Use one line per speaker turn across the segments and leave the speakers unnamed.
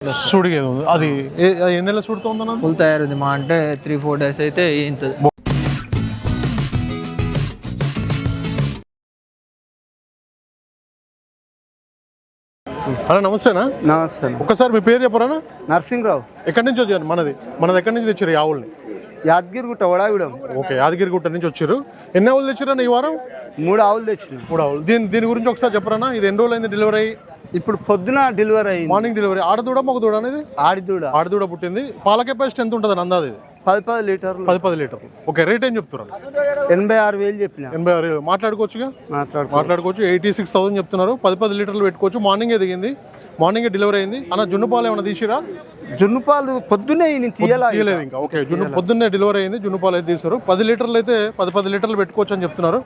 సూడిగేది ఉంది. అది ఎన్ని నెలల సూడుతో ఉందన్న?
ఫుల్ తయారైంది. మా అంటే 3-4 డేస్ అయితే ఇంత.
అలా నమస్తేనా?
నమస్తే.
ఒక్కసారి మీ పేరు చెప్పరానా?
నరసింహరావు.
ఎక్కడి నుంచి వచ్చారు? మనది ఎక్కడి నుంచి తెచ్చారు ఈ ఆవుల్ని?
యాదగిరిగుట్ట వడాగూడెం.
ఓకే, యాదగిరిగుట్ట నుంచి వచ్చారు. ఎన్ని ఆవులు తెచ్చారన్న ఈ వారం?
3 ఆవులు తెచ్చిన.
3 ఆవులు. దీని గురించి ఒకసారి చెప్పరానా? ఇది ఎన్ని రోజులు అయింది డెలివరీ అయ్యి?
ఇప్పుడు పొద్దున డెలివరీ అయింది.
Morning delivery. ఆడదూడ మగ దూడ అనేది? ఆడదూడ పుట్టింది. పాల కెపాసిటీ ఎంత ఉంటుంది అందాది? ఇది
10 లీటర్లు.
10 లీటర్లు. ఓకే, రేట్ ఏం చెప్తున్నారు?
86,000 చెప్పిన.
86,000 మాట్లాడుకోవచ్చుగా? మాట్లాడుకోవచ్చు. 86,000 చెప్తున్నారు. 10 లీటర్లు పెట్టుకోవచ్చు. మార్నింగే దిగింది, మార్నింగే డెలివరీ అయింది. అన్న జున్ను పాలు ఏమైనా తీసిరా?
జున్ను పాలు పొద్దున్నే
తీయలేదు ఇంకా. ఓకే, జున్ను పొద్దున్నే డెలివరీ అయింది. జున్ను పాలు అయితే తీస్తారు. 10 లీటర్లు అయితే 10 లీటర్లు పెట్టుకోవచ్చు అని చెప్తున్నారు.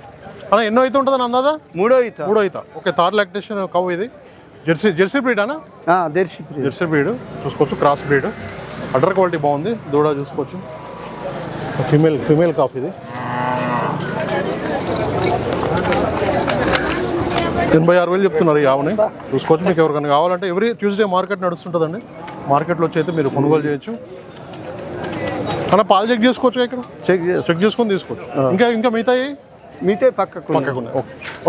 అన్న ఎన్నో అయితే ఉంటుందని అందాదా?
3వ ఈత.
ఓకే, థర్డ్ లాక్టేషన్ కవ్ ఇది. జెర్సీ బ్రీడ్ అన్న? జెర్సీ బ్రీడ్ చూసుకోవచ్చు. Cross breed. అడర్ క్వాలిటీ బాగుంది. దూడ చూసుకోవచ్చు. ఫీమేల్ కాఫ్ ఇది. 86,000 చెప్తున్నారు ఈ ఆవుని. చూసుకోవచ్చు. మీకు ఎవరికైనా కావాలంటే ఎవ్రీ ట్యూస్డే మార్కెట్ నడుస్తుంటుందండి. మార్కెట్లో వచ్చి అయితే మీరు కొనుగోలు చేయొచ్చు. అలా పాలు చెక్ చేసుకోవచ్చు. ఇక్కడ చెక్ చేసుకొని తీసుకోవచ్చు. ఇంకా మిగతా
పక్కకు
ఉన్నాయి.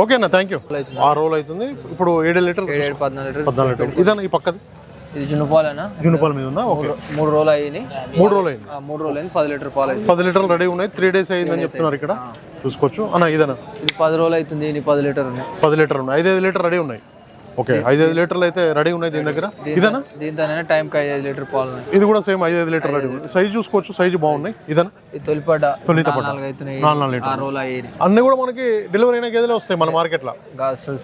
ఓకే అన్న, థ్యాంక్ యూ. 6 రోజులు అవుతుంది. ఇప్పుడు 7 లీటర్లు 14 లీటర్లు. ఇదన్నా ఈ పక్కది?
ఇది జున్నుపాలేనా?
జున్నుపాల మీద ఉందా? ఓకే.
3 రోజులు అయ్యింది.
3 రోజులు అయింది.
10 లీటర్ పాలు అయింది.
10 లీటర్లు రెడీ ఉన్నాయి. 3 డేస్ అయిందని చెప్తున్నారు ఇక్కడ. చూసుకోవచ్చు. అన్న ఇదన్నా?
ఇది 10 రోజులు అవుతుంది. 10 లీటర్ ఉన్నాయి.
10 లీటర్ ఉన్నాయి. 5 లీటర్ రెడీ ఉన్నాయి. ఓకే, 5 లీటర్లు అయితే రెడీ ఉన్నాయి దీని దగ్గర. ఇదన్నా?
దీంతోనే టైంకి 5 లీటర్ పాలు ఉన్నాయి.
ఇది కూడా సేమ్ 5 లీటర్ రెడీ ఉన్నాయి. సైజ్ చూసుకోవచ్చు. సైజు బాగున్నాయి. ఇదన్నా?
తొలిపడ
4
అవుతున్నాయి.
4 లీటర్.
6 రోజులు అయ్యింది.
అన్ని కూడా మనకి డెలివరీ అయిన గేదెలే వస్తాయి మన మార్కెట్ లో.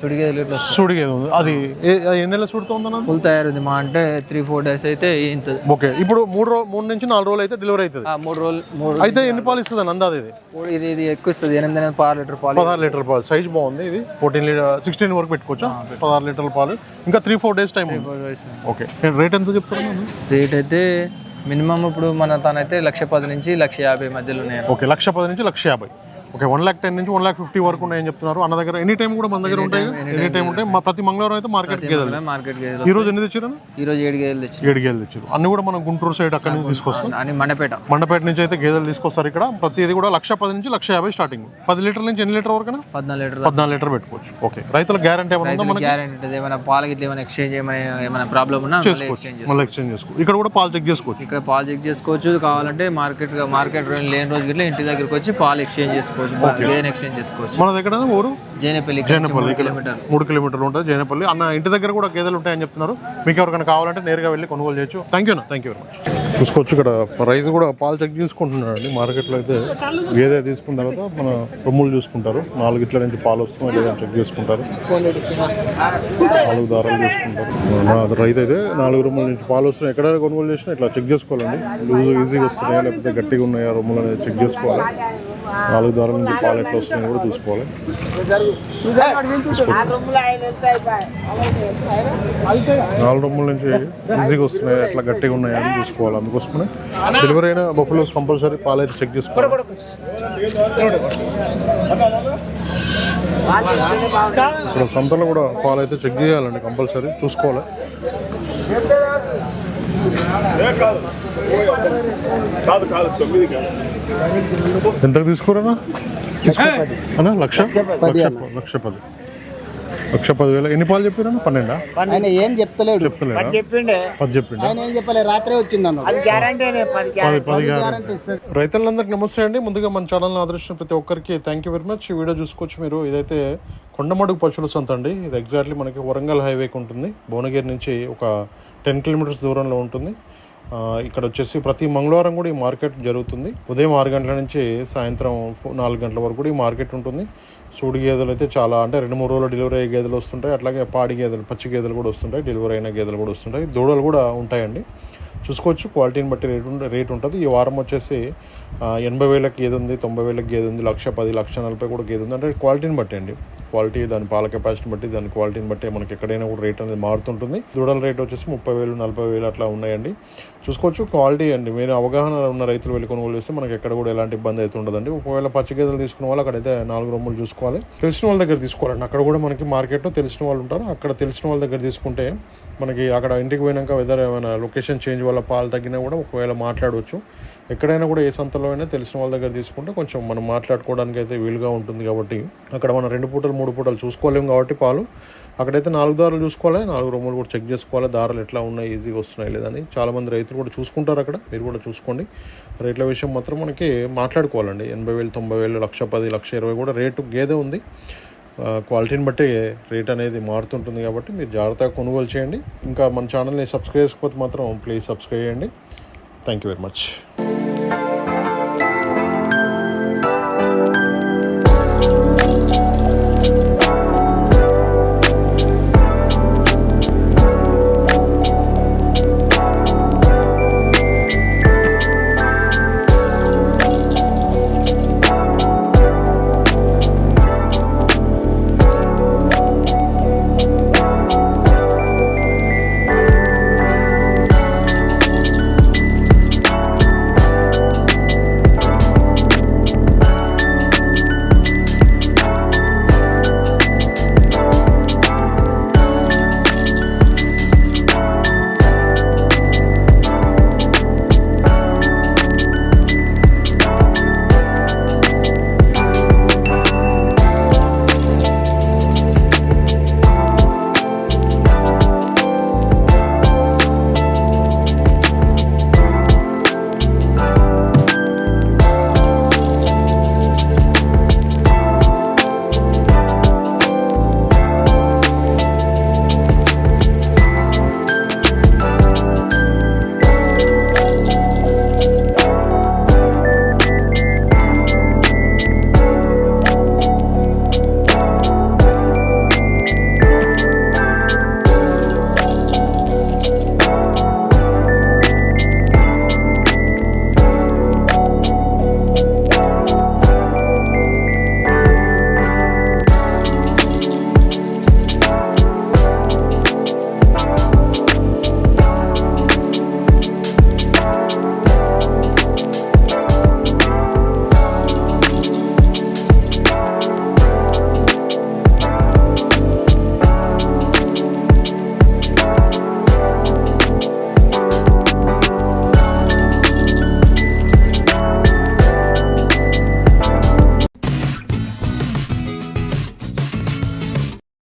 సుడిగేది ఉంది. అది ఎన్ని నెలల సూడుతో ఉందన్న?
ఫుల్ తయారైంది. మా అంటే 3-4 డేస్ అయితే ఇంత.
ఓకే, ఇప్పుడు 3 నుంచి 4 రోజులు అయితే డెలివరీ అవుతుంది.
3 రోజులు
అయితే ఎన్ని పాలు ఇస్తుంది అని అందాది?
ఇది ఎక్కువ ఇస్తుంది. 8 లీటర్ పాలు.
16 లీటర్ పాలు. సైజ్ బాగుంది. ఇది 16 వరకు పెట్టుకోవచ్చా? 16 లీటర్ల పాలు. ఇంకా 3-4 డేస్ టైం. ఓకే, రేట్ ఎంత చెప్తారు?
రేట్ అయితే మినిమం ఇప్పుడు మన తనైతే 1,10,000 నుంచి 1,50,000 మధ్యలో ఉన్నాయి.
ఓకే, 1,10,000 నుంచి 1,50,000. ఓకే, 1,10,000 నుంచి 1,50,000 వరకు ఉన్నాయని చెప్తున్నారు. అన్న దగ్గర ఎనీ టైం కూడా మన దగ్గర ఉంటాయి. ఎనీ టైం ఉంటాయి. ప్రతి మంగళవారం అయితే మార్కెట్ గేదెలు. ఈ రోజు ఎన్ని తెచ్చారు?
ఈ రోజు 7 గేదెలు తెచ్చారు.
7 గేదెలు తెచ్చారు. అన్ని కూడా మనం గుంటూరు సైడ్ అక్కడ నుంచి తీసుకొస్తాం. మండపేట నుంచి అయితే గేదెలు తీసుకొస్తారు ఇక్కడ. ప్రతిది కూడా 1,10,000 నుంచి 1,50,000 స్టార్టింగ్. 10 లీటర్ల నుంచి ఎన్ని లీటర్ వరకు? 14 లీటర్ పెట్టుకోవచ్చు. ఓకే, రైతుల గ్యారంటీ ఏమైనా ఉందా? మనకి
గ్యారంటీ ఉంటుంది. ఏమైనా పాలకి ఇట్లా ఏమైనా ఎక్స్చేంజ్ ఏమైనా ప్రాబ్లం ఉన్నా
మళ్ళీ ఎక్స్చేంజ్ చేసుకోవచ్చు. ఇక్కడ కూడా పాలు చెక్ చేసుకోవచ్చు.
ఇక్కడ పాలు చెక్ చేసుకోవచ్చు. కావాలంటే మార్కెట్ లేని రోజు గిట్లా ఇంటి దగ్గరకు వచ్చి పాలు ఎక్స్చేంజ్ చేసుకోవచ్చు.
మన దగ్గర ఊరు
జైనపల్లి
3 కిలోమీటర్లు ఉంటుంది. జైనపల్లి అన్న ఇంటి దగ్గర కూడా గేదెలు ఉంటాయని చెప్తున్నారు. మీకు ఎవరికైనా కావాలంటే నేరుగా వెళ్ళి కొనుగోలు చేయొచ్చు. Thank you very much. చూసుకోవచ్చు. ఇక్కడ రైతు కూడా పాలు చెక్ చేసుకుంటున్నాడు అండి. మార్కెట్లో అయితే గేదె తీసుకున్న తర్వాత మన రొమ్ములు చూసుకుంటారు. 4 ఇట్ల నుంచి పాలు వస్తున్నాయి లేదా చెక్ చేసుకుంటారు. 4 దారాలు చూసుకుంటారు. రైతు అయితే 4 రొమ్ముల నుంచి పాలు వస్తున్నాయి. ఎక్కడైనా కొనుగోలు చేసినా ఇట్లా చెక్ చేసుకోవాలండి. లూజ్ ఈజీగా వస్తున్నాయా లేకపోతే గట్టిగా ఉన్నాయా రొమ్ములు అనేది చెక్ చేసుకోవాలి. 4 దారాల నుంచి పాలు ఎట్లా వస్తున్నాయో కూడా చూసుకోవాలి. 4 రొమ్ముల నుంచి ఈజీగా వస్తున్నాయి ఎట్లా గట్టిగా ఉన్నాయా అని చూసుకోవాలి. అందుకోసమే డెలివరీ అయిన బఫెలోస్ కంపల్సరీ పాలు అయితే చెక్ చేసుకోవాలి. ఇక్కడ సంతలో కూడా పాలు అయితే చెక్ చేయాలండి. కంపల్సరీ చూసుకోవాలి. ఎంతకు తీసుకోరన్నా? 1,10,000. ఎన్ని పాలు చెప్పారు? 12?
ఏం చెప్తలేడు.
10 చెప్పిండు.
రాత్రే వచ్చింది.
రైతులందరికీ నమస్తే అండి. ముందుగా మన ఛానల్ని ఆదరించిన ప్రతి ఒక్కరికి థ్యాంక్ యూ వెరీ మచ్. ఈ వీడియో చూసుకోవచ్చు మీరు. ఇదైతే కొండమడుగు పశువుల సంత అండి. ఇది ఎగ్జాక్ట్లీ మనకి వరంగల్ హైవేకి ఉంటుంది. భువనగిరి నుంచి ఒక 10 కిలోమీటర్స్ దూరంలో ఉంటుంది. ఇక్కడ వచ్చేసి ప్రతి మంగళవారం కూడా ఈ మార్కెట్ జరుగుతుంది. ఉదయం 6 గంటల నుంచి సాయంత్రం 4 గంటల వరకు కూడా ఈ మార్కెట్ ఉంటుంది. సూడి గేదెలు అయితే చాలా అంటే 2-3 రోజులు డెలివరీ అయ్యే గేదెలు వస్తుంటాయి. అట్లాగే పాడి గేదెలు, పచ్చి గేదెలు కూడా వస్తుంటాయి. డెలివరీ అయిన గేదెలు కూడా వస్తుంటాయి. దూడలు కూడా ఉంటాయండి. చూసుకోవచ్చు. క్వాలిటీని బట్టి రేట్ ఉంటుంది. ఈ వారం వచ్చేసి 80,000 గేదె ఉంది, 90,000 గేదె ఉంది, 1,10,000, 1,40,000 కూడా గేదె ఉంది. అంటే క్వాలిటీని బట్టి అండి. క్వాలిటీ దాని పాల కెపాసిటీని బట్టి దాని క్వాలిటీని బట్టి మనకి ఎక్కడైనా కూడా రేట్ అనేది మారుతుంటుంది. దూడల రేట్ వచ్చేసి 30,000, 40,000 అట్లా ఉన్నాయండి. చూసుకోవచ్చు. క్వాలిటీ అండి. మీరు అవగాహన ఉన్న రైతులు వెళ్ళి కొనుగోలు చేస్తే మనకి ఎక్కడ కూడా ఎలాంటి ఇబ్బంది అయితే ఉండదండి. ఒకవేళ పచ్చి గేదెలు తీసుకున్న వాళ్ళు అక్కడైతే 4 రొమ్ములు చూసుకోవాలి. తెలిసిన వాళ్ళ దగ్గర తీసుకోవాలండి. అక్కడ కూడా మనకి మార్కెట్లో తెలిసిన వాళ్ళు ఉంటారు. అక్కడ తెలిసిన వాళ్ళ దగ్గర తీసుకుంటే మనకి అక్కడ ఇంటికి పోయినాక వెదర్ ఏమైనా లొకేషన్ చేంజ్ వల్ల పాలు తగ్గినా కూడా ఒకవేళ మాట్లాడవచ్చు. ఎక్కడైనా కూడా ఏ సంతలో అయినా తెలిసిన వాళ్ళ దగ్గర తీసుకుంటే కొంచెం మనం మాట్లాడుకోవడానికి అయితే వీలుగా ఉంటుంది. కాబట్టి అక్కడ మనం 2 పూటలు 3 పూటలు చూసుకోలేము కాబట్టి పాలు అక్కడైతే 4 దారులు చూసుకోవాలి, 4 రొమ్ములు కూడా చెక్ చేసుకోవాలి, దారాలు ఎట్లా ఉన్నాయి, ఈజీగా వస్తున్నాయి లేదని. చాలామంది రైతులు కూడా చూసుకుంటారు అక్కడ, మీరు కూడా చూసుకోండి. రేట్ల విషయం మాత్రం మనకి మాట్లాడుకోవాలండి. 80,000, 90,000, 1,10,000, 1,20,000 కూడా రేటు గేదె ఉంది. క్వాలిటీని బట్టి రేట్ అనేది మారుతుంటుంది కాబట్టి మీరు జాగ్రత్తగా కొనుగోలు చేయండి. ఇంకా మన ఛానల్ని సబ్స్క్రైబ్ చేసుకోకపోతే మాత్రం ప్లీజ్ సబ్స్క్రైబ్ చేయండి. Thank you very much.